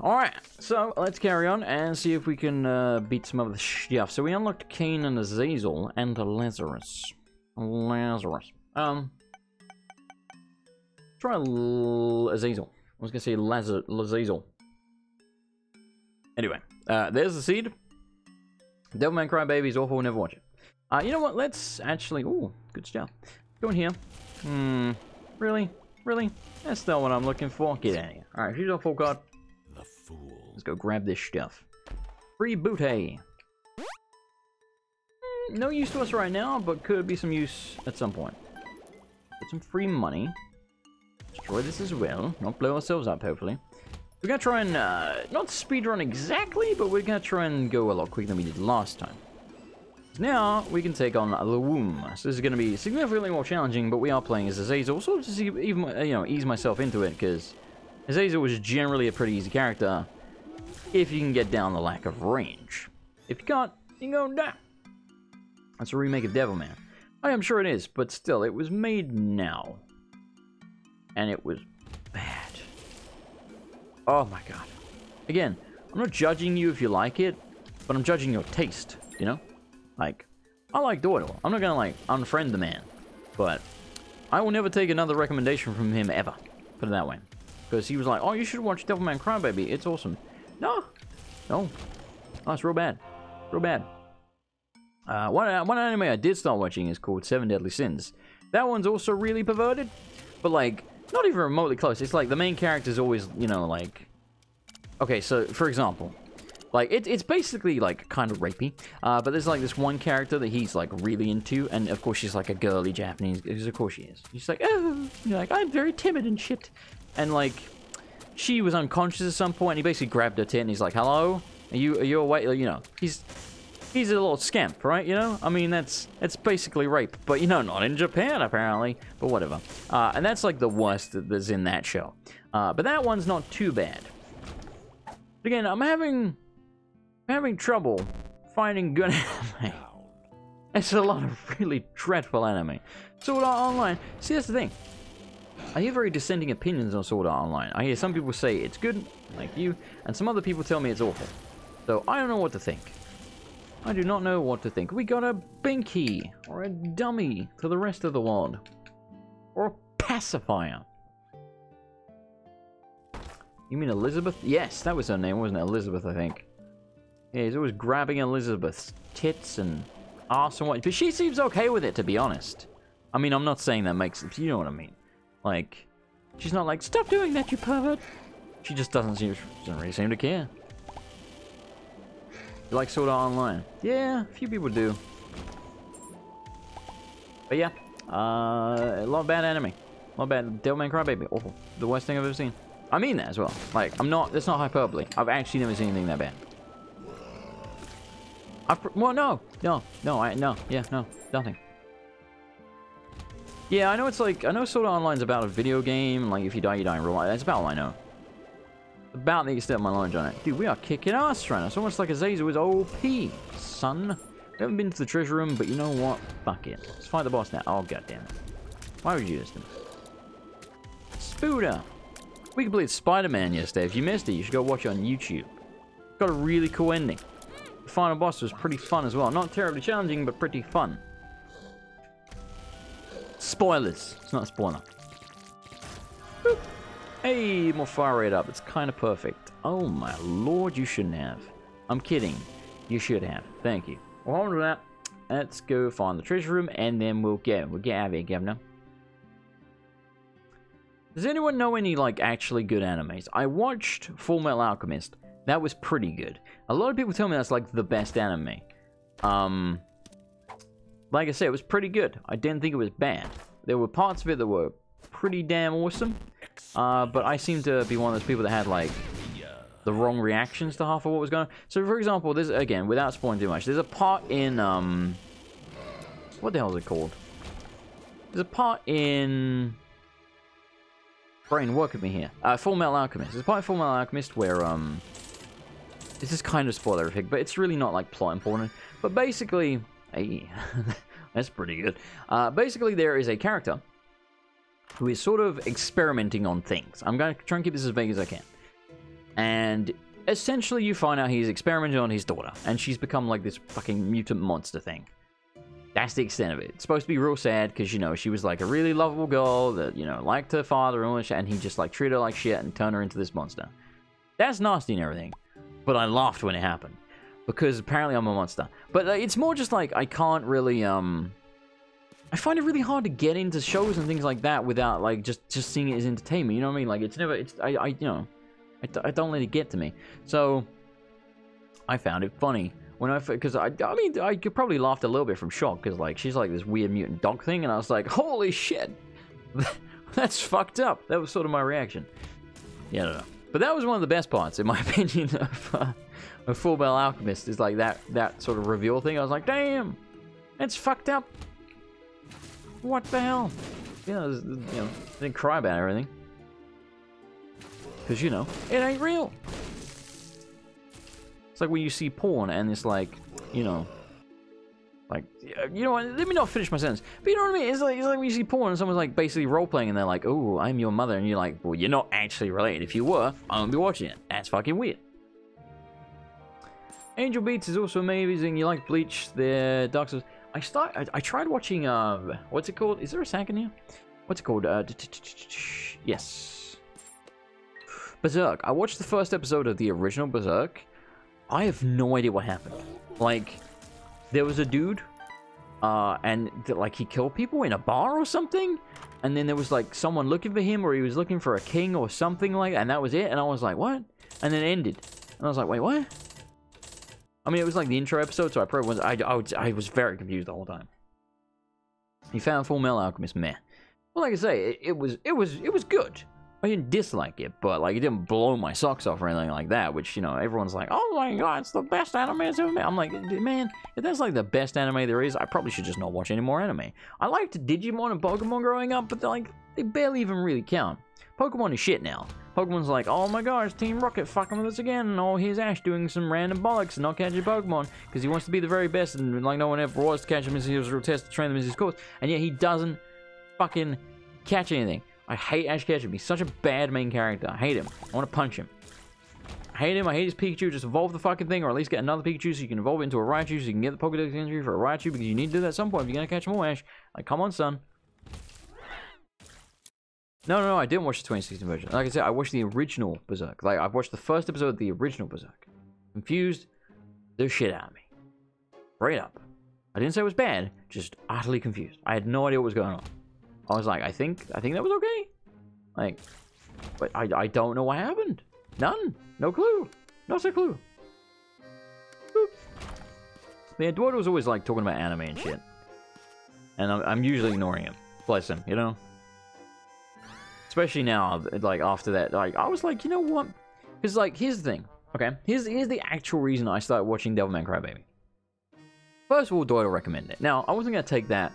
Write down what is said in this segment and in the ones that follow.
Alright, so let's carry on and see if we can beat some of the stuff. So we unlocked Cain and Azazel and Lazarus. Try Azazel. I was gonna say Lazazel. Anyway, there's the seed. Devilman Crybaby is awful, never watch it. You know what, let's actually... Ooh, good stuff. Go in here. Really? Really? That's not what I'm looking for. Get out of here. Alright, she's a full card. The fool. Let's go grab this stuff. Free booty. No use to us right now, but could be some use at some point. Get some free money. Destroy this as well. Not blow ourselves up, hopefully. We're gonna try and, not speedrun exactly, but we're gonna try and go a lot quicker than we did last time. Now, we can take on the Womb. So this is gonna be significantly more challenging, but we are playing as Azazel, sort of to see, even, you know, ease myself into it, because Azazel was generally a pretty easy character, if you can get down the lack of range. If you can't, you can go down. That's a remake of Devilman. I am sure it is, but still, it was made now. And it was bad. Oh my god. Again, I'm not judging you if you like it, but I'm judging your taste, you know? Like, I like Doyle. I'm not gonna, like, unfriend the man. But I will never take another recommendation from him ever. Put it that way. Because he was like, oh, you should watch Devilman Crybaby. It's awesome. No. No. Oh, it's real bad. Real bad. One anime I did start watching is called Seven Deadly Sins. That one's also really perverted. But, like, not even remotely close. It's like the main character's always, you know, like... Okay, so, for example... Like, it's basically, like, kind of rapey. But there's, like, this one character that he's, like, really into. And, of course, she's, like, a girly Japanese... Because, of course, she is. She's like, oh... You're like, I'm very timid and shit. And, like... She was unconscious at some point. And he basically grabbed her tit and he's like, hello? Are you awake? You know, he's a little scamp, right? You know? I mean, that's basically rape. But, you know, not in Japan, apparently. But whatever. And that's, like, the worst that's in that show. But that one's not too bad. But again, I'm having trouble finding good anime. It's a lot of really dreadful anime. Sword Art Online. See, that's the thing. I hear very dissenting opinions on Sword Art Online. I hear some people say it's good, like you, and some other people tell me it's awful. So I don't know what to think. I do not know what to think. We got a Binky, or a dummy to the rest of the world. Or a pacifier. You mean Elizabeth? Yes, that was her name, wasn't it? Elizabeth, I think. Yeah, he's always grabbing Elizabeth's tits and arse and what. But she seems okay with it, to be honest. I mean, I'm not saying that makes sense. You know what I mean. Like, she's not like, stop doing that, you pervert. She just doesn't really seem to care. You like Sword Art Online? Yeah, a few people do. But yeah, a lot of bad anime. A lot of bad. Devilman Crybaby, awful. The worst thing I've ever seen. I mean that as well. Like, that's not hyperbole. I've actually never seen anything that bad. Well, no, nothing. Yeah, I know it's like, I know Sword Art Online's about a video game, like if you die, you die in real life. That's about all I know. About the extent of my knowledge on it. Dude, we are kicking ass right now. It's almost like Azazel is OP, son. We haven't been to the treasure room, but you know what? Fuck it. Let's fight the boss now. Oh, goddammit. Why would you do this to me? Spooder. We completed Spider-Man yesterday. If you missed it, you should go watch it on YouTube. Got a really cool ending. The final boss was pretty fun as well. Not terribly challenging, but pretty fun. Spoilers. It's not a spoiler. Boop. Hey, more fire rate up. It's kind of perfect. Oh my lord, you shouldn't have. I'm kidding. You should have. Thank you. Well, on to that. Let's go find the treasure room, and then we'll get out of here, Governor. Does anyone know any, like, actually good animes? I watched Full Metal Alchemist. That was pretty good. A lot of people tell me that's, like, the best anime. Like I said, it was pretty good. I didn't think it was bad. There were parts of it that were pretty damn awesome. But I seem to be one of those people that had, like, the wrong reactions to half of what was going on. So, for example, there's, again, without spoiling too much, there's a part in, what the hell is it called? There's a part in... Brain, work with me here. Full Metal Alchemist. There's a part in Full Metal Alchemist where, this is kind of spoilerific, but it's really not, like, plot important. But basically... Hey, that's pretty good. Basically, there is a character who is sort of experimenting on things. I'm going to try and keep this as vague as I can. And essentially you find out he's experimenting on his daughter, and she's become like this fucking mutant monster thing. That's the extent of it. It's supposed to be real sad because, you know, she was like a really lovable girl that, you know, liked her father and all that shit, and he just like treated her like shit and turned her into this monster. That's nasty and everything, but I laughed when it happened because apparently I'm a monster. But it's more just like I can't really I find it really hard to get into shows and things like that without like just seeing it as entertainment. You know what I mean? Like it's never I you know, I don't let it get to me. So I found it funny when because I mean I could probably laughed a little bit from shock because like she's like this weird mutant dog thing, and I was like, holy shit, that's fucked up. That was sort of my reaction. Yeah, I don't know. But that was one of the best parts, in my opinion, of Full Metal Alchemist. Is like that sort of reveal thing. I was like, damn, that's fucked up. What the hell? You know, didn't cry about everything. Because, you know, it ain't real. It's like when you see porn and it's like, you know, like, you know what, let me not finish my sentence. But you know what I mean? It's like when you see porn and someone's like basically role-playing and they're like, oh, I'm your mother. And you're like, well, you're not actually related. If you were, I wouldn't be watching it. That's fucking weird. Angel Beats is also amazing. You like Bleach, the Dark Souls. I tried watching, what's it called? Is there a second here? What's it called? Yes. Berserk. I watched the first episode of the original Berserk. I have no idea what happened. Like, there was a dude, and like he killed people in a bar or something, and then there was like someone looking for him, or he was looking for a king or something like that, and that was it. And I was like, what? And then it ended, and I was like, wait, what? I mean, it was like the intro episode, so I probably was. I was very confused the whole time. He found Full Metal Alchemist meh. Well, like I say, it was good. I didn't dislike it, but like it didn't blow my socks off or anything like that. Which, you know, everyone's like, oh my god, it's the best anime it's ever made. I'm like, man, if that's like the best anime there is, I probably should just not watch any more anime. I liked Digimon and Pokemon growing up, but they barely even really count. Pokemon is shit now. Pokemon's like, oh my god, it's Team Rocket fucking with us again, and oh, here's Ash doing some random bollocks and not catching Pokemon because he wants to be the very best, and like no one ever was to catch him as he was test to train them as his course, and yet he doesn't fucking catch anything. I hate Ash Ketchum. He's such a bad main character. I hate him. I want to punch him. I hate him. I hate his Pikachu. Just evolve the fucking thing, or at least get another Pikachu so you can evolve it into a Raichu so you can get the Pokedex entry for a Raichu, because you need to do that at some point if you're going to catch more Ash. Like, come on, son. No, I didn't watch the 2016 version. Like I said, I watched the original Berserk. Like, I've watched the first episode of the original Berserk. Confused the shit out of me. Straight up. I didn't say it was bad, just utterly confused. I had no idea what was going on. I was like, I think that was okay. Like, but I don't know what happened. None. No clue. Not a clue. Boop. Yeah, Eduardo was always like talking about anime and shit. And I'm usually ignoring him. Bless him, you know? Especially now, like, after that, like, I was like, you know what? Because, like, here's the thing, okay? Here's the actual reason I started watching Devilman Crybaby. First of all, Doyle recommended it. Now, I wasn't going to take that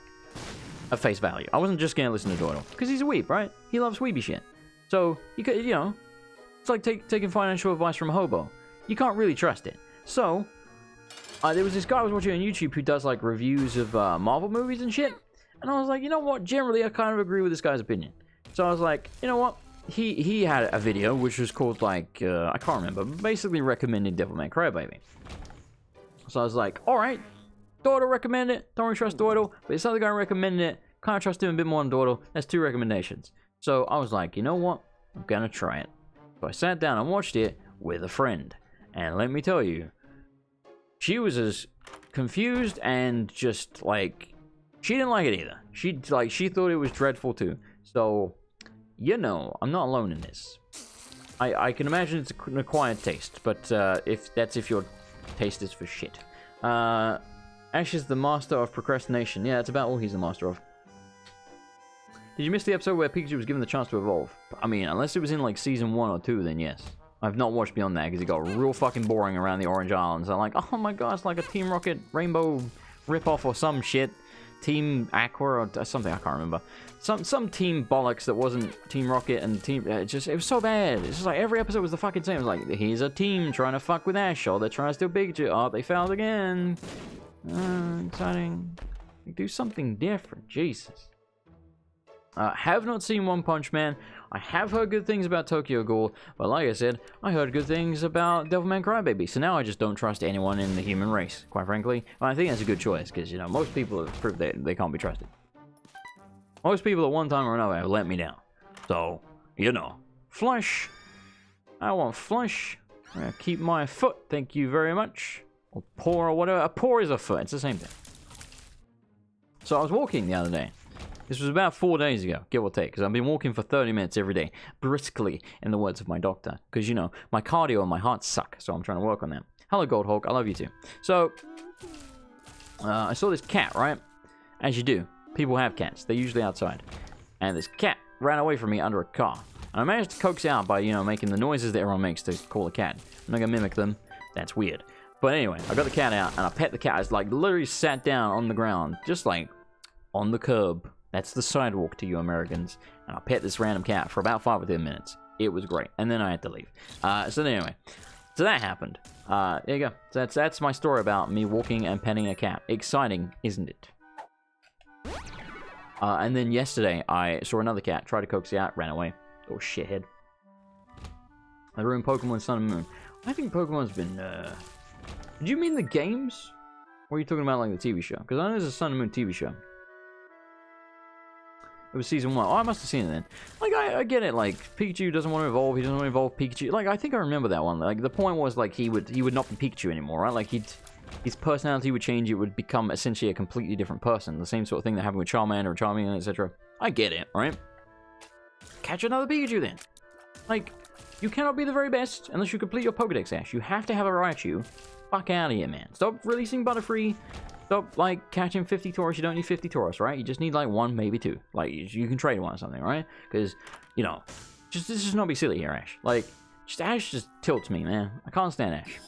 at face value. I wasn't just going to listen to Doyle. Because he's a weeb, right? He loves weeby shit. So, you could, you know, it's like taking financial advice from a hobo. You can't really trust it. So, there was this guy I was watching on YouTube who does, like, reviews of Marvel movies and shit. And I was like, you know what? Generally, I kind of agree with this guy's opinion. So I was like, you know what? He had a video which was called, like, I can't remember, but basically recommended Devilman Crybaby. So I was like, alright, Doyle recommended it, don't really trust Doyle, but this other guy recommended it, kind of trust him a bit more than Doyle. That's 2 recommendations. So I was like, you know what? I'm gonna try it. So I sat down and watched it with a friend. And let me tell you, she was as confused and just, like, she didn't like it either. She thought it was dreadful too. So, you know, I'm not alone in this. I can imagine it's an acquired taste, but if your taste is for shit. Ash is the master of procrastination. Yeah, that's about all he's the master of. Did you miss the episode where Pikachu was given the chance to evolve? I mean, unless it was in like season 1 or 2, then yes. I've not watched beyond that because it got real fucking boring around the Orange Islands. I'm like, oh my god, it's like a Team Rocket Rainbow ripoff or some shit. Team Aqua or something, I can't remember. Some team bollocks that wasn't Team Rocket and Team... it was so bad. It's just like every episode was the fucking same. It was like, here's a team trying to fuck with Ash, or they're trying to steal Pikachu. Oh, they failed again. Exciting. Do something different. Jesus. Have not seen One Punch Man. I have heard good things about Tokyo Ghoul, but like I said, I heard good things about Devilman Crybaby, so now I just don't trust anyone in the human race, quite frankly. And I think that's a good choice, because, you know, most people have proved that they can't be trusted. Most people at one time or another have let me down. So, you know, flesh. I want flesh. I'm gonna keep my foot, thank you very much. Or paw or whatever. A paw is a foot, it's the same thing. So I was walking the other day. This was about 4 days ago, give or take, because I've been walking for 30 minutes every day, briskly, in the words of my doctor. Because, you know, my cardio and my heart suck, so I'm trying to work on that. Hello, Goldhawk, I love you too. So, I saw this cat, right? As you do. People have cats. They're usually outside. And this cat ran away from me under a car. And I managed to coax it out by, you know, making the noises that everyone makes to call a cat. I'm not gonna mimic them. That's weird. But anyway, I got the cat out, and I pet the cat. It's like, literally sat down on the ground, just like, on the curb. That's the sidewalk to you Americans. And I pet this random cat for about 5 or 10 minutes. It was great. And then I had to leave. So anyway, so that happened. There you go. So that's my story about me walking and petting a cat. Exciting, isn't it? And then yesterday, I saw another cat, tried to coax it out, ran away. Oh, shithead. I ruined Pokemon Sun and Moon. I think Pokemon's been, Did you mean the games? Or are you talking about, like, the TV show? Because I know there's a Sun and Moon TV show. It was season 1. Oh, I must have seen it then. Like, I get it. Like, Pikachu doesn't want to evolve. He doesn't want to evolve Pikachu. Like, I think I remember that one. Like, the point was, like, he would not be Pikachu anymore, right? Like, his personality would change. It would become essentially a completely different person. The same sort of thing that happened with Charmander or Charming, etc. I get it, right? Catch another Pikachu then. Like, you cannot be the very best unless you complete your Pokedex, Ash. You have to have a Raichu. Fuck out of here, man. Stop releasing Butterfree. Stop, like, catching 50 Tauros. You don't need 50 Tauros, right? You just need, like, 1, maybe 2. Like, you can trade one or something, right? Because, you know, just not be silly here, Ash. Like, Ash just tilts me, man. I can't stand Ash.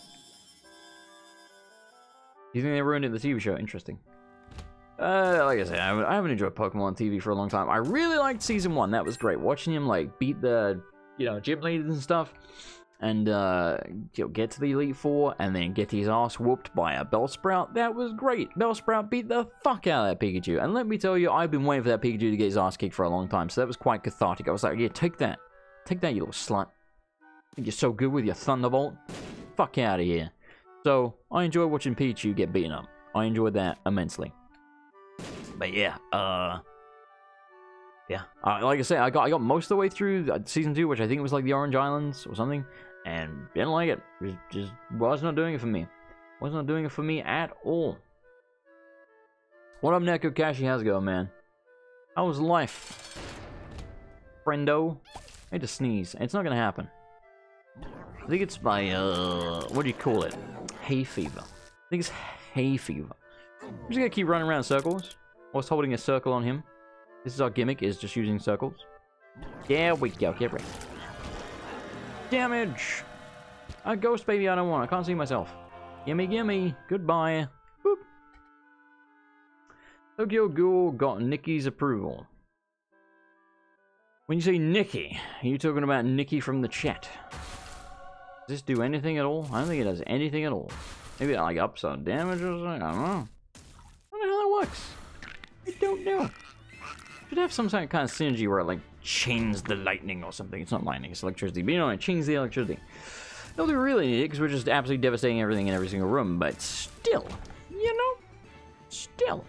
You think they ruined it in the TV show? Interesting. Like I said, I haven't enjoyed Pokemon TV for a long time. I really liked Season 1. That was great. Watching him, like, beat the, you know, gym leaders and stuff. And, you know, get to the Elite Four, and then get his ass whooped by a Bellsprout. That was great. Bellsprout beat the fuck out of that Pikachu. And let me tell you, I've been waiting for that Pikachu to get his ass kicked for a long time. So that was quite cathartic. I was like, yeah, take that. Take that, you little slut. Think you're so good with your Thunderbolt? Fuck out of here. So, I enjoy watching Pikachu get beaten up. I enjoyed that immensely. But yeah, like I said, I got most of the way through Season 2, which I think was like the Orange Islands or something. And didn't like it. Just was not doing it for me. Was not doing it for me at all. What up, Neko Kashi? How's it going, man? How was life? Friendo? I had to sneeze. It's not gonna happen. I think it's my, what do you call it? Hay fever. I think it's hay fever. I'm just gonna keep running around in circles. Whilst holding a circle on him. This is our gimmick, is just using circles. There we go, get ready. Damage! A ghost baby I don't want, I can't see myself. Gimme, gimme, goodbye. Boop. Tokyo Ghoul got Nikki's approval. When you say Nikki, are you talking about Nikki from the chat? Does this do anything at all? I don't think it does anything at all. Maybe it like ups on damage or something, I don't know. I don't know how that works. I don't know. Should have some kind of synergy where it like chains the lightning or something. It's not lightning, it's electricity. But you know, it chains the electricity. No, we really need it because we're just absolutely devastating everything in every single room. But still, you know, still.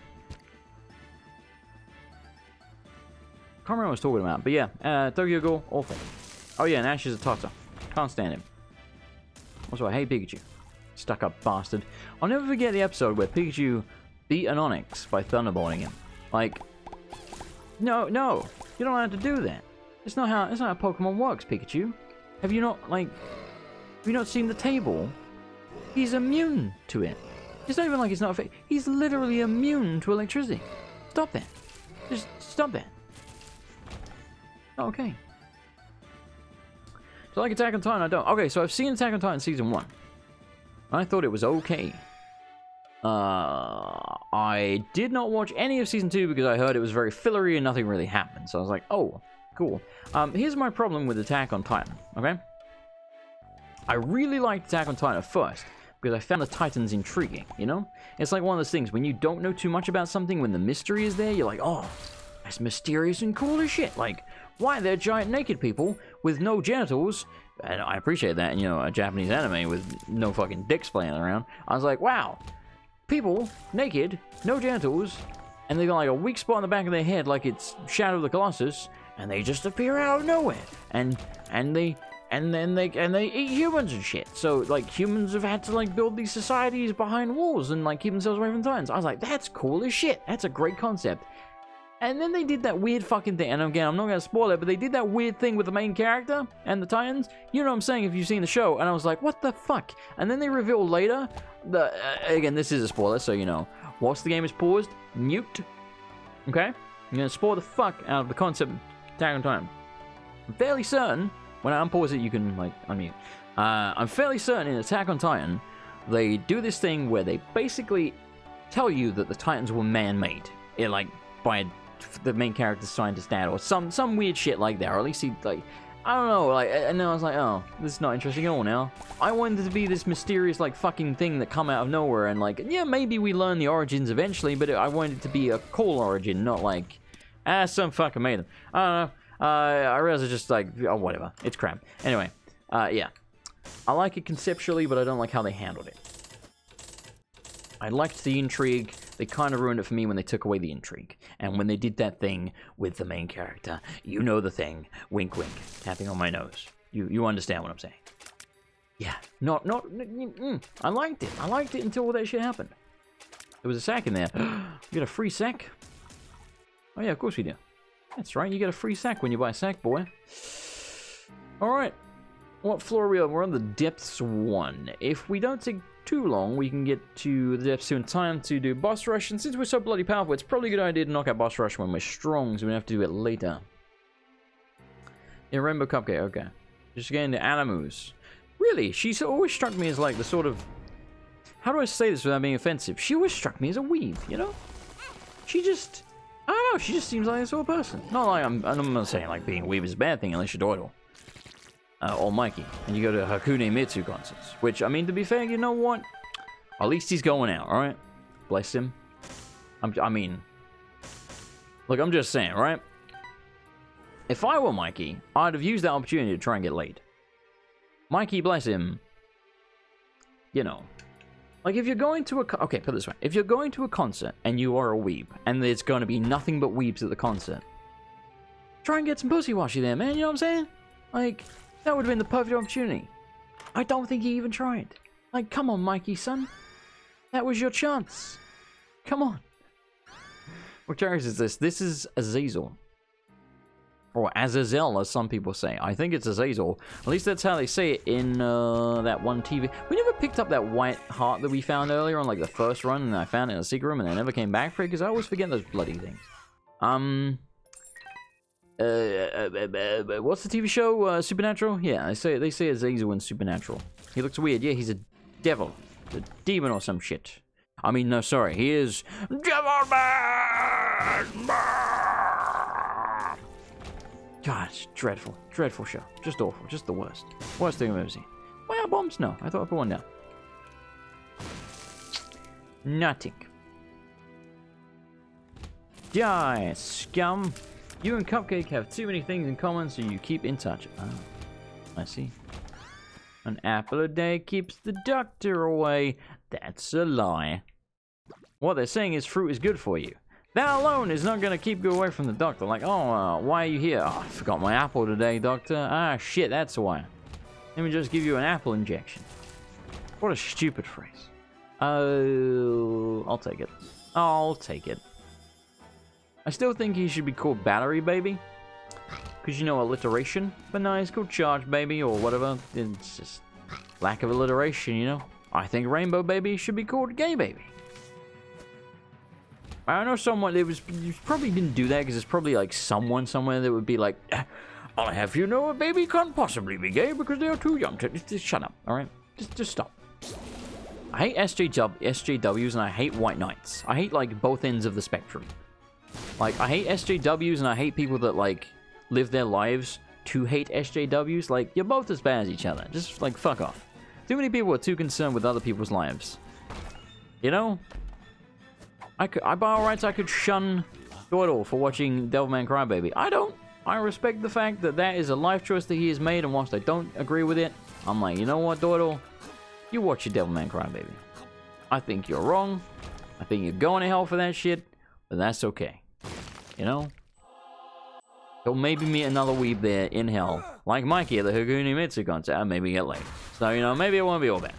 Can't remember what I was talking about. But yeah, Tokyo Ghoul, awful. Oh yeah, and Ash is a Tata. Can't stand him. Also, I hate Pikachu. Stuck up bastard. I'll never forget the episode where Pikachu beat an Onix by thunderbolting him. Like, no, you don't have to do that. It's not how Pokemon works, Pikachu. Have you not seen the table? He's immune to it. It's not even like it's not a he's literally immune to electricity. Stop that. Just stop that. Okay. So like Attack on Titan, I don't. Okay, so I've seen Attack on Titan Season 1. I thought it was okay. I did not watch any of Season 2 because I heard it was very fillery and nothing really happened. So I was like, oh, cool. Here's my problem with Attack on Titan, okay? I really liked Attack on Titan at first because I found the Titans intriguing, you know? It's like one of those things, when you don't know too much about something, when the mystery is there, you're like, oh, That's mysterious and cool as shit. Like, why they're giant naked people with no genitals? And I appreciate that, you know, a Japanese anime with no fucking dicks playing around. I was like, wow, people naked, no genitals, and they got like a weak spot on the back of their head, like it's Shadow of the Colossus, and they just appear out of nowhere, and they eat humans and shit. So like humans have had to like build these societies behind walls and like keep themselves away from the Titans. I was like, that's cool as shit. That's a great concept. And then they did that weird fucking thing. And again, I'm not going to spoil it, but they did that weird thing with the main character and the Titans. You know what I'm saying if you've seen the show. And I was like, what the fuck? And then they reveal later, again, this is a spoiler, so you know. Whilst the game is paused, mute. Okay? I'm going to spoil the fuck out of the concept of Attack on Titan. I'm fairly certain, when I unpause it, you can, like, unmute. I'm fairly certain in Attack on Titan, they do this thing where they basically tell you that the Titans were man-made. Like, by the main character's scientist dad, or some weird shit like that, or at least he, like, I don't know, like, and then I was like, oh, this is not interesting at all now. I wanted it to be this mysterious, like, fucking thing that come out of nowhere, and, like, yeah, maybe we learn the origins eventually, but I wanted it to be a cool origin, not like, some fucker made them. I don't know, I realize it's just, like, oh, whatever, it's crap. Anyway, yeah, I like it conceptually, but I don't like how they handled it. I liked the intrigue. They kind of ruined it for me when they took away the intrigue. And when they did that thing with the main character. You know the thing. Wink, wink. Tapping on my nose. You understand what I'm saying. Yeah. I liked it. I liked it until all that shit happened. There was a sack in there. You get a free sack? Oh yeah, of course we do. That's right. You get a free sack when you buy a sack, boy. Alright. What floor are we on? We're on the depths 1. If we don't take too long, we can get to the depths 2 in time to do boss rush, and since we're so bloody powerful, it's probably a good idea to knock out boss rush when we're strong, so we don't have to do it later. Yeah, Rainbow Cupcake, okay. Just getting to Animus. Really, she's always struck me as like the sort of... How do I say this without being offensive? She always struck me as a weeb, you know? She just... I don't know, she just seems like a sort of person. Not like I'm not saying like being a weeb is a bad thing unless you're Doidle. Or Mikey, and you go to Hakune Mitsu concerts. Which, I mean, to be fair, you know what? At least he's going out, alright? Bless him. I mean... Look, I'm just saying, right? If I were Mikey, I'd have used that opportunity to try and get laid. Mikey, bless him. You know. Like, if you're going to a... Okay, put it this way. If you're going to a concert, and you are a weeb, and there's going to be nothing but weebs at the concert, try and get some pussy washy there, man, you know what I'm saying? Like... That would have been the perfect opportunity. I don't think he even tried. Like, come on, Mikey, son. That was your chance. Come on. What character is this? This is Azazel. Or Azazel, as some people say. I think it's Azazel. At least that's how they say it in that one TV. We never picked up that white heart that we found earlier on, like, the first run, and I found it in a secret room, and I never came back for it, because I always forget those bloody things. What's the TV show? Supernatural? Yeah, they say Azazel in Supernatural. He looks weird. Yeah, he's a devil. A demon or some shit. I mean, no, sorry. He is Devil Man! God, it's dreadful. Dreadful show. Just awful. Just the worst. Worst thing I've ever seen. Well, bombs? No. I thought I put one down. Nothing. Die, scum. You and Cupcake have too many things in common, so you keep in touch. Oh, I see. An apple a day keeps the doctor away. That's a lie. What they're saying is fruit is good for you. That alone is not going to keep you away from the doctor. Like, oh, why are you here? Oh, I forgot my apple today, doctor. Ah, shit, that's why. Let me just give you an apple injection. What a stupid phrase. Oh, I'll take it. I'll take it. I still think he should be called Battery Baby. Because, you know, alliteration. But no, he's called Charge Baby or whatever. It's just lack of alliteration, you know. I think Rainbow Baby should be called Gay Baby. I know someone, you probably didn't do that because there's probably like someone somewhere that would be like, I'll have you know a baby can't possibly be gay because they are too young to... Just shut up, alright? Just stop. I hate SJWs and I hate white knights. I hate like both ends of the spectrum. Like, I hate SJWs and I hate people that, like, live their lives to hate SJWs. Like, you're both as bad as each other. Just, like, fuck off. Too many people are too concerned with other people's lives. You know? By all rights, I could shun Doidle for watching Devilman Crybaby. I don't. I respect the fact that that is a life choice that he has made, and whilst I don't agree with it, I'm like, you know what, Doidle? You watch your Devilman Crybaby. I think you're wrong. I think you're going to hell for that shit, but that's okay. You know? You'll maybe meet another weeb there in hell, like Mikey at the Haguni Mitsu concert, and maybe get laid. So, you know, maybe it won't be all bad.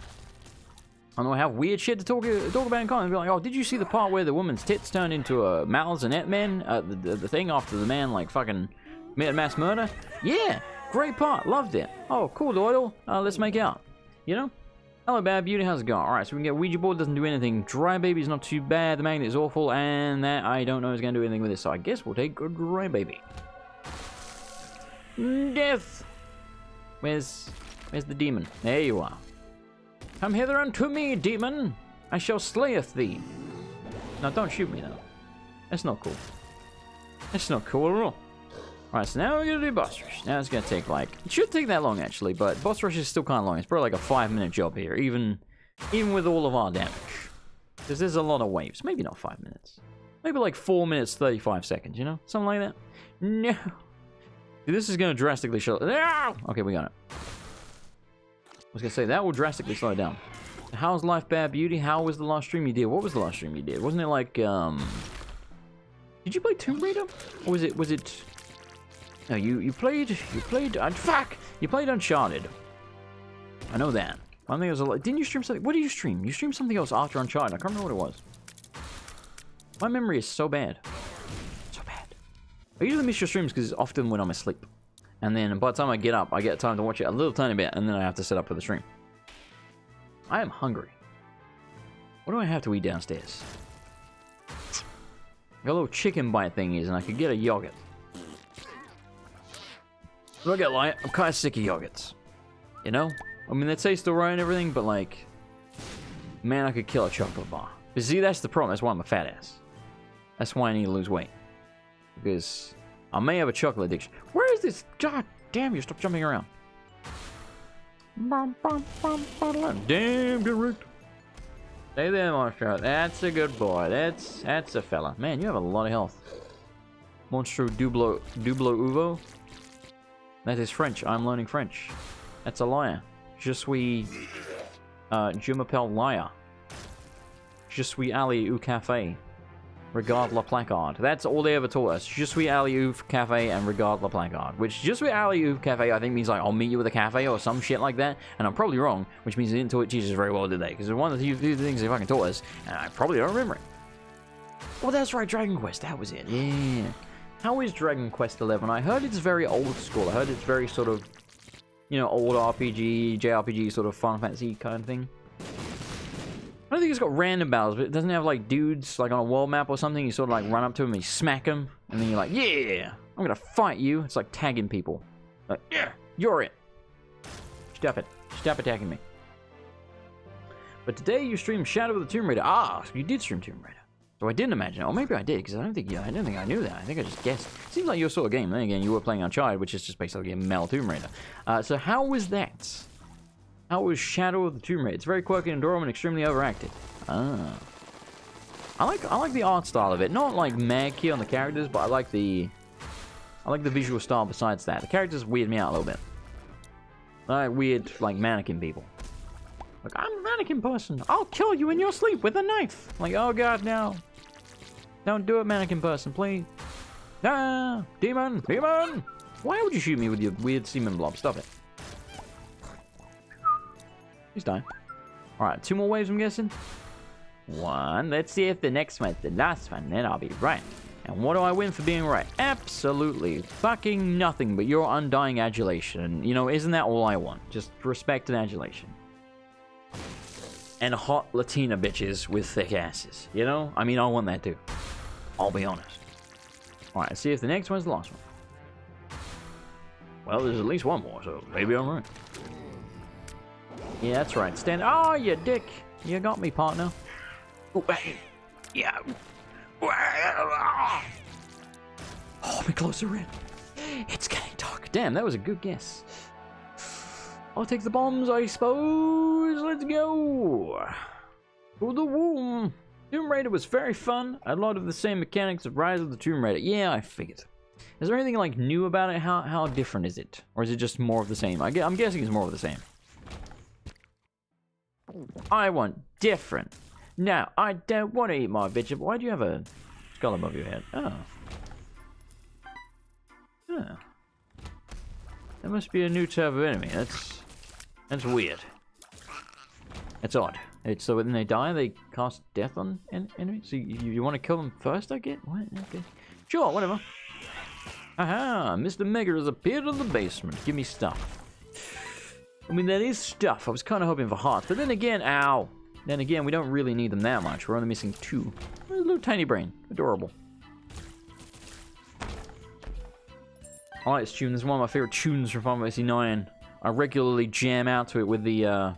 I don't know, have weird shit to talk about in comments. Be like, oh, did you see the part where the woman's tits turned into mouths and Ant-Man? The thing after the man, like, fucking mass murder? Yeah! Great part! Loved it! Oh, cool, Doidle. Let's make out. You know? Hello, Bad Beauty. How's it going? Alright, so we can get Ouija board. Doesn't do anything. Dry Baby's not too bad. The magnet is awful. And that, I don't know, is going to do anything with it. So I guess we'll take a Dry Baby. Death! Where's the demon? There you are. Come hither unto me, demon! I shall slayeth thee. No, don't shoot me, though. That's not cool. That's not cool at all. Alright, so now we're going to do boss rush. Now it's going to take, like... It should take that long, actually, but boss rush is still kind of long. It's probably like a 5-minute job here, even with all of our damage. Because there's a lot of waves. Maybe not 5 minutes. Maybe like 4 minutes, 35 seconds, you know? Something like that. No. Dude, this is going to drastically slow... No! Okay, we got it. I was going to say, that will drastically slow it down. How's life, Bad Beauty? How was the last stream you did? What was the last stream you did? Wasn't it like, Did you play Tomb Raider? Or was it... No, you played... fuck! You played Uncharted. I know that. I think it was a lot... Didn't you stream something... What did you stream? You streamed something else after Uncharted. I can't remember what it was. My memory is so bad. So bad. I usually miss your streams because it's often when I'm asleep. And then by the time I get up, I get time to watch it a little tiny bit, and then I have to set up for the stream. I am hungry. What do I have to eat downstairs? Got little chicken bite thingies, and I could get a yogurt. Look at like, I'm kind of sick of yogurts. You know? I mean, they taste alright and everything, but like... Man, I could kill a chocolate bar. But see, that's the problem. That's why I'm a fat ass. That's why I need to lose weight. Because... I may have a chocolate addiction. Where is this? God damn you, stop jumping around. Damn, get wrecked. Stay there, Monstro. That's a good boy. That's a fella. Man, you have a lot of health. Monstro Dublo Uvo. That is French. I'm learning French. That's a liar. Je suis... je m'appelle liar. Je suis allé au café. Regarde la placard. That's all they ever taught us. Je suis allé au café and regarde la placard. Which, je suis allé au café, I think means like, I'll meet you at a cafe or some shit like that. And I'm probably wrong, which means they didn't teach us very well, did they? Because it's one of the few things they fucking taught us, and I probably don't remember it. Oh, that's right, Dragon Quest. That was it. Yeah. How is Dragon Quest 11? I heard it's very old school. I heard it's very sort of, you know, old RPG, JRPG sort of Final Fantasy kind of thing. I don't think it's got random battles, but it doesn't have like dudes like on a world map or something. You sort of like run up to them and you smack them, and then you're like, yeah, I'm gonna fight you. It's like tagging people. Like, yeah, you're it. Stop it. Stop attacking me. But today you streamed Shadow of the Tomb Raider. Ah, so you did stream Tomb Raider. So I didn't imagine it. Or maybe I did, because I don't think I knew that. I think I just guessed. Seems like your sort of game. Then again, you were playing Uncharted, which is just basically a male Tomb Raider. So how was that? How was Shadow of the Tomb Raider? It's very quirky and adorable and extremely overacted. Ah. I like the art style of it. Not like mad key on the characters, but I like the visual style besides that. The characters weird me out a little bit. I like weird, like, mannequin people. Like, I'm a mannequin person. I'll kill you in your sleep with a knife. Like, oh god, no. Don't do it, mannequin person, please. Ah, demon, demon. Why would you shoot me with your weird semen blob? Stop it. He's dying. Alright, 2 more waves, I'm guessing. 1. Let's see if the next one's the last one, then I'll be right. And what do I win for being right? Absolutely fucking nothing but your undying adulation. You know, isn't that all I want? Just respect and adulation. And hot Latina bitches with thick asses. You know? I mean, I want that too. I'll be honest. Alright, let's see if the next one's the last one. Well, there's at least one more, so maybe I'm right. Yeah, that's right. Stand. Oh, you dick. You got me, partner. Oh, yeah. Oh, me closer in. It's getting dark. Damn, that was a good guess. I'll take the bombs, I suppose. Let's go. To the womb. Tomb Raider was very fun. A lot of the same mechanics of Rise of the Tomb Raider. Yeah, I figured. Is there anything like new about it? How different is it? Or is it just more of the same? I'm guessing it's more of the same. I want different. No, I don't want to eat my vegetable. Why do you have a skull above your head? Oh. Oh. That must be a new type of enemy. That's weird. That's odd. It's so when they die, they cast death on enemies. So you want to kill them first? I get what? Okay, sure, whatever. Aha! Mr. Mega has appeared in the basement. Give me stuff. I mean, that is stuff. I was kind of hoping for hearts, but then again, ow. Then again, we don't really need them that much. We're only missing 2. A little tiny brain. Adorable. I like this tune. This is one of my favorite tunes from Final Fantasy 9. I regularly jam out to it with the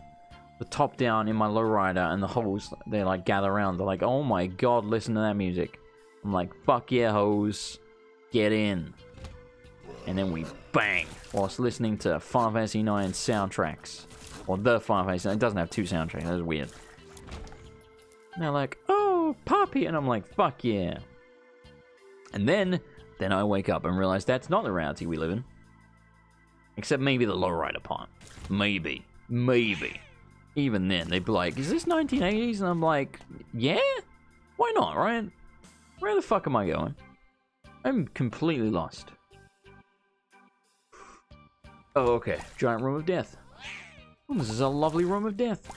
top down in my lowrider, and the hoes, they like gather around. They're like, oh my god, listen to that music. I'm like, fuck yeah, hoes. Get in. And then we bang whilst listening to Final Fantasy 9 soundtracks. Or the Final Fantasy 9. It doesn't have 2 soundtracks. That's weird. And they're like, oh, Poppy. And I'm like, fuck yeah. And then I wake up and realize that's not the reality we live in. Except maybe the lowrider part. Maybe. Even then, they'd be like, is this 1980s? And I'm like, yeah? Why not, right? Where the fuck am I going? I'm completely lost. Oh, okay. Giant room of death. Ooh, this is a lovely room of death.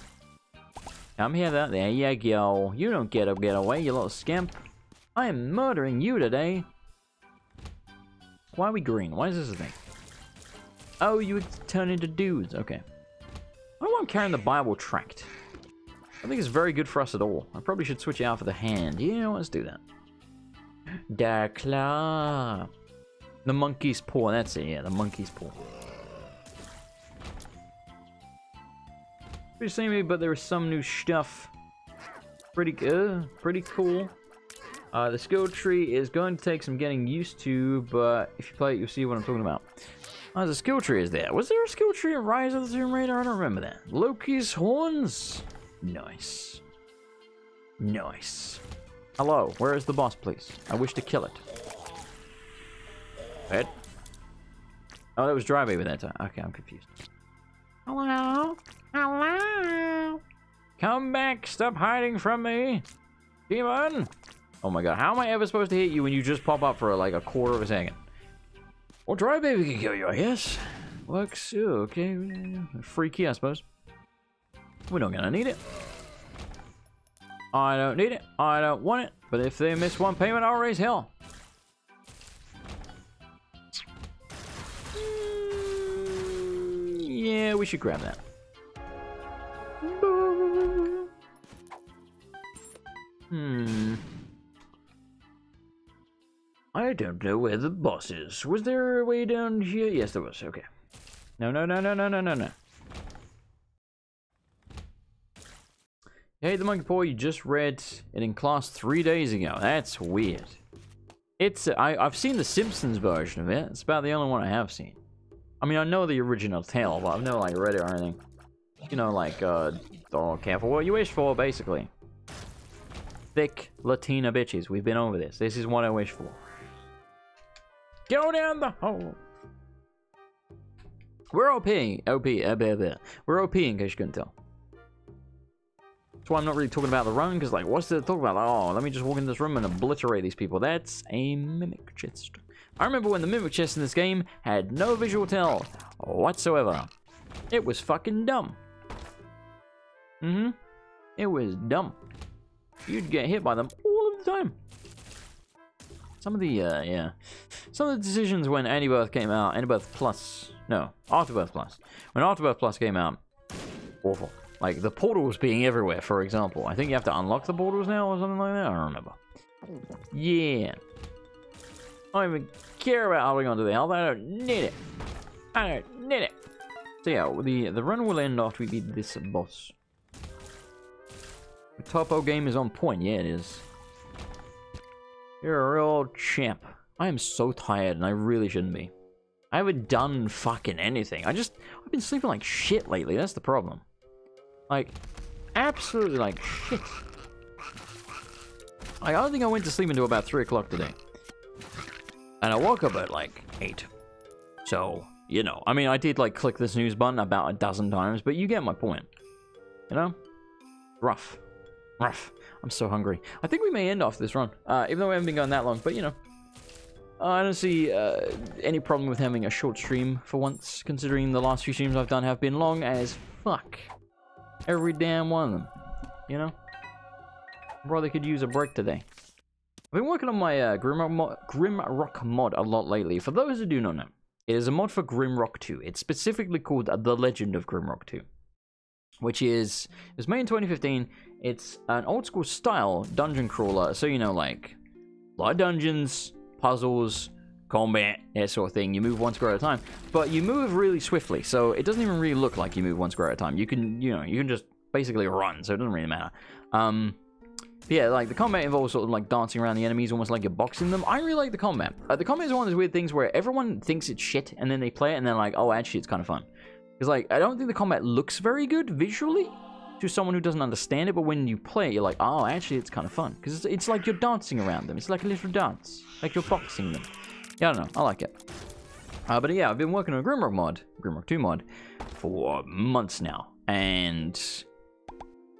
Come here, there you go. You don't get away, you little scamp. I am murdering you today. Why are we green? Why is this a thing? Oh, you would turn into dudes. Okay. I don't know why I'm carrying the Bible tract. I think it's very good for us at all. I probably should switch it out for the hand. Yeah, let's do that. Dark Claw. The monkey's paw. That's it, yeah, the monkey's paw. Pretty samey, but there is some new stuff. Pretty good. Pretty cool. The skill tree is going to take some getting used to, but if you play it, you'll see what I'm talking about. The skill tree is there. Was there a skill tree in Rise of the Tomb Raider? I don't remember that. Loki's horns. Nice. Nice. Hello, where is the boss, please? I wish to kill it. Pet. Oh, that was Dry Baby that time. Okay, I'm confused. Hello? Hello? Come back, stop hiding from me. Demon! Oh my god, how am I ever supposed to hit you when you just pop up for like a quarter of a second? Well, Dry Baby can kill you, I guess. Works, okay. Free key, I suppose. We're not gonna need it. I don't need it. I don't want it. But if they miss one payment, I'll raise hell. Yeah, we should grab that. I don't know where the boss is. Was there a way down here? Yes, there was. Okay. No. Hey, the monkey paw, you just read it in class 3 days ago. That's weird. It's I've seen the Simpsons version of it. It's about the only one I have seen. I mean, I know the original tale, but I've never like read it or anything. You know, like oh, careful what you wish for, basically. Thick Latina bitches. We've been over this. This is what I wish for. Go down the hole. We're OP. We're OP in case you couldn't tell. That's why I'm not really talking about the run, because, like, what's there to talk about? Like, oh, let me just walk in this room and obliterate these people. That's a mimic chest. I remember when the mimic chest in this game had no visual tell whatsoever. It was fucking dumb. It was dumb. You'd get hit by them all of the time. Some of the, yeah. Some of the decisions when Antibirth came out, Antibirth Plus, no, Afterbirth Plus. When Afterbirth Plus came out, awful. Like, the portals being everywhere, for example. I think you have to unlock the portals now or something like that. I don't remember. Yeah. I don't even care about how we're going to do the health. I don't need it. I don't need it. So yeah, the run will end after we beat this boss. The topo game is on point. Yeah, it is. You're a real champ. I am so tired, and I really shouldn't be. I haven't done fucking anything. I've been sleeping like shit lately. That's the problem. Like, absolutely like shit. I don't think I went to sleep until about 3 o'clock today. And I woke up at like 8. So, you know, I mean, I did like click the snooze button about a dozen times, but you get my point. You know? Rough. Rough. I'm so hungry. I think we may end off this run, even though we haven't been going that long, but you know. I don't see any problem with having a short stream for once, considering the last few streams I've done have been long as fuck. Every damn one of them. You know? Brother could use a break today. I've been working on my Grimrock mod a lot lately. For those who do not know, it is a mod for Grimrock 2. It's specifically called The Legend of Grimrock 2. Which is, it was made in 2015. It's an old school style dungeon crawler. So, you know, like, a lot of dungeons, puzzles, combat, that sort of thing. You move one square at a time. But you move really swiftly. So it doesn't even really look like you move one square at a time. You can, you know, you can just basically run. So it doesn't really matter. Yeah, like, the combat involves sort of, like, dancing around the enemies, almost like you're boxing them. I really like the combat. The combat is one of those weird things where everyone thinks it's shit, and then they play it, and they're like, oh, actually, it's kind of fun. Because, like, I don't think the combat looks very good visually to someone who doesn't understand it, but when you play it, you're like, oh, actually, it's kind of fun. Because it's like you're dancing around them. It's like a little dance. Like you're boxing them. Yeah, I don't know. I like it. But yeah, I've been working on a Grimrock 2 mod, for months now. And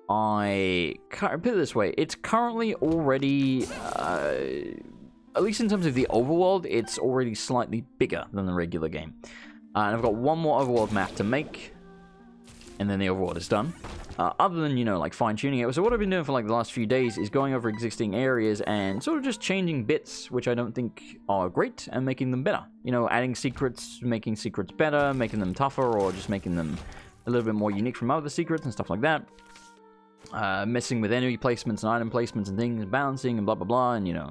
I put it this way, it's currently already, at least in terms of the overworld, it's already slightly bigger than the regular game. And I've got one more overworld map to make, and then the overworld is done. Other than, you know, like fine-tuning it. So what I've been doing for like the last few days is going over existing areas and sort of just changing bits which I don't think are great and making them better. You know, adding secrets, making secrets better, making them tougher, or just making them a little bit more unique from other secrets and stuff like that. Messing with enemy placements and item placements and things, balancing and blah blah blah, and you know,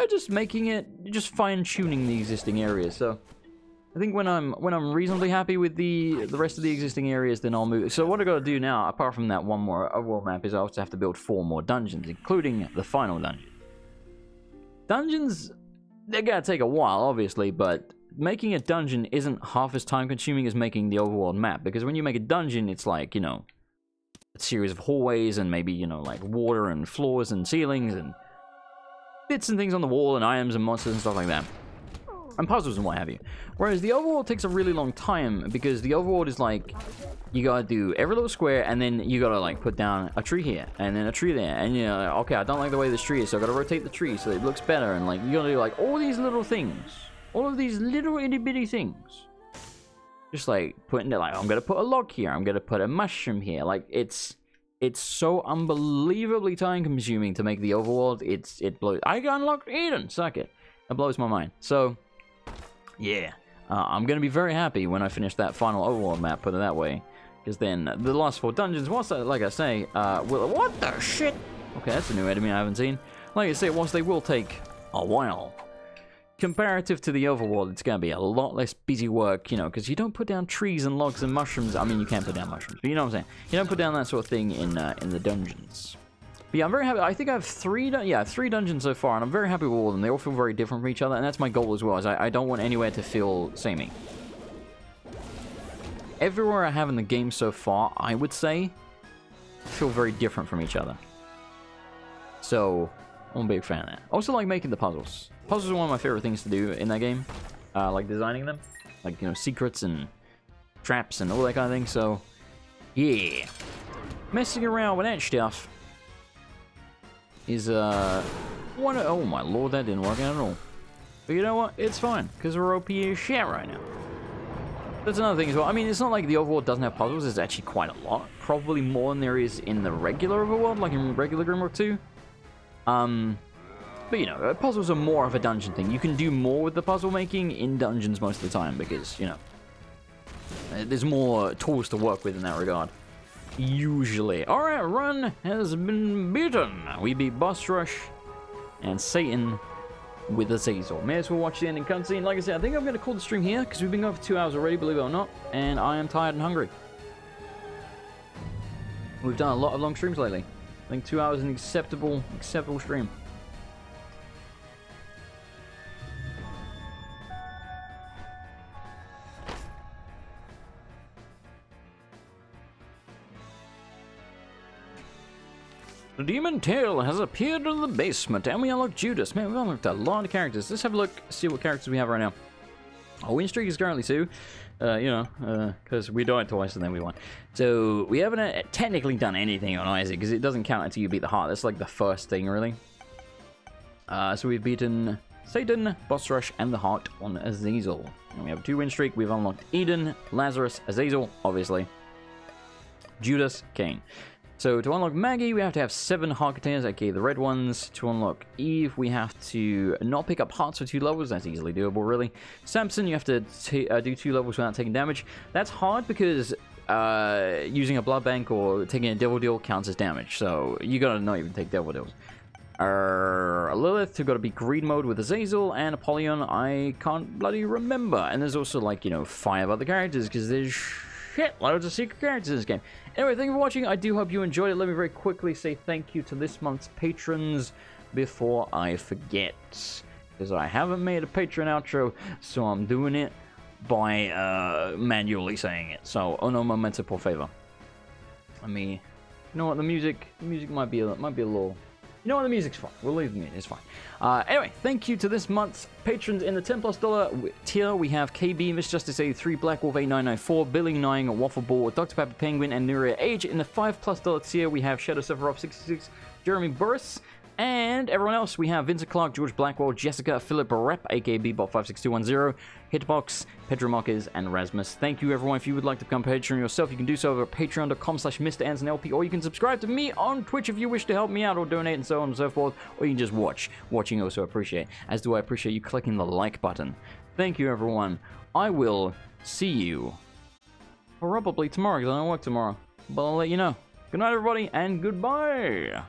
just making it, just fine-tuning the existing areas. So I think when I'm reasonably happy with the rest of the existing areas, then I'll move. So what I got to do now, apart from that one more overworld map, is I also have to build 4 more dungeons, including the final dungeon. Dungeons, they're gonna take a while, obviously, but making a dungeon isn't half as time-consuming as making the overworld map, because when you make a dungeon, it's like, you know, a series of hallways and maybe, you know, like water and floors and ceilings and bits and things on the wall and items and monsters and stuff like that. And puzzles and what have you. Whereas the overworld takes a really long time, because the overworld is like, you gotta do every little square, and then you gotta like put down a tree here, and then a tree there, and you know, okay, I don't like the way this tree is, so I gotta rotate the tree so it looks better, and like, you gotta do like all these little things. All of these little itty bitty things. Just like putting it, like, I'm gonna put a log here, I'm gonna put a mushroom here. Like, it's so unbelievably time consuming to make the overworld. It blows. I unlocked Eden, suck it. It blows my mind. So yeah, I'm gonna be very happy when I finish that final overworld map, put it that way, because then the last 4 dungeons, whilst like I say, will, what the shit? Okay, that's a new enemy I haven't seen. Like I say, whilst they will take a while, comparative to the overworld, it's gonna be a lot less busy work, you know, because you don't put down trees and logs and mushrooms. I mean, you can put down mushrooms, but you know what I'm saying. You don't put down that sort of thing in the dungeons. But yeah, I'm very happy. I think I have 3 dungeons so far, and I'm very happy with all of them. They all feel very different from each other, and that's my goal as well, is I don't want anywhere to feel samey. Everywhere I have in the game so far, I would say, feel very different from each other. So I'm a big fan of that. Also like making the puzzles. Puzzles are one of my favorite things to do in that game. Like designing them. Like, you know, secrets and traps and all that kind of thing. So, yeah. Messing around with that stuff is, one of, oh my lord, that didn't work out at all. But you know what? It's fine, because we're OP as shit right now. That's another thing as well. I mean, it's not like the overworld doesn't have puzzles. There's actually quite a lot. Probably more than there is in the regular overworld, like in regular Grimrock 2. But you know, puzzles are more of a dungeon thing. You can do more with the puzzle making in dungeons most of the time, because, you know, there's more tools to work with in that regard. Usually. Alright, run has been beaten. We beat Boss Rush and Satan with Azazel. May as well watch the ending cutscene. Like I said, I think I'm going to call the stream here, because we've been going for 2 hours already, believe it or not, and I am tired and hungry. We've done a lot of long streams lately. I think 2 hours is an acceptable stream. The Demon Tail has appeared in the basement, and we unlocked Judas. Man, we've unlocked a lot of characters. Let's have a look, see what characters we have right now. Our win streak is currently 2. Because we died twice and then we won. So, we haven't technically done anything on Isaac, because it doesn't count until you beat the heart. That's like the first thing, really. So we've beaten Satan, Boss Rush, and the heart on Azazel. And we have a 2 win streak. We've unlocked Eden, Lazarus, Azazel, obviously. Judas, Cain. So to unlock Maggie, we have to have 7 heart containers, aka the red ones. To unlock Eve, we have to not pick up hearts for 2 levels. That's easily doable, really. Samson, you have to do 2 levels without taking damage. That's hard because using a blood bank or taking a devil deal counts as damage. So you gotta not even take devil deals. Lilith, who got to be greed mode with Azazel, and Apollyon, I can't bloody remember. And there's also, like, 5 other characters, because there's shitloads of secret characters in this game. Anyway, thank you for watching. I do hope you enjoyed it. Let me very quickly say thank you to this month's patrons before I forget, because I haven't made a Patreon outro, so I'm doing it by manually saying it. So, uno momento por favor. I mean, you know what, the music might be a little... You know what, the music's fine. We'll leave the music, it's fine. Anyway, thank you to this month's patrons in the $10+ tier. We have KB, Miss Justice 83, Black Wolf 8994, Billy 9, Waffle Ball, Dr. Pepper Penguin, and Nuria Age. In the $5+ tier, we have Shadow Sephiroth 66, Jeremy Burris, and everyone else. We have Vincent Clark, George Blackwell, Jessica, Philip Rep, aka Bbot56210, Hitbox, Pedro Marquez, and Rasmus. Thank you, everyone. If you would like to become a patron yourself, you can do so over at patreon.com/MrAndersonLP, or you can subscribe to me on Twitch if you wish to help me out or donate and so on and so forth, or you can just watch. Watching I also appreciate, as do I appreciate you clicking the like button. Thank you, everyone. I will see you probably tomorrow, because I don't work tomorrow, but I'll let you know. Good night, everybody, and goodbye!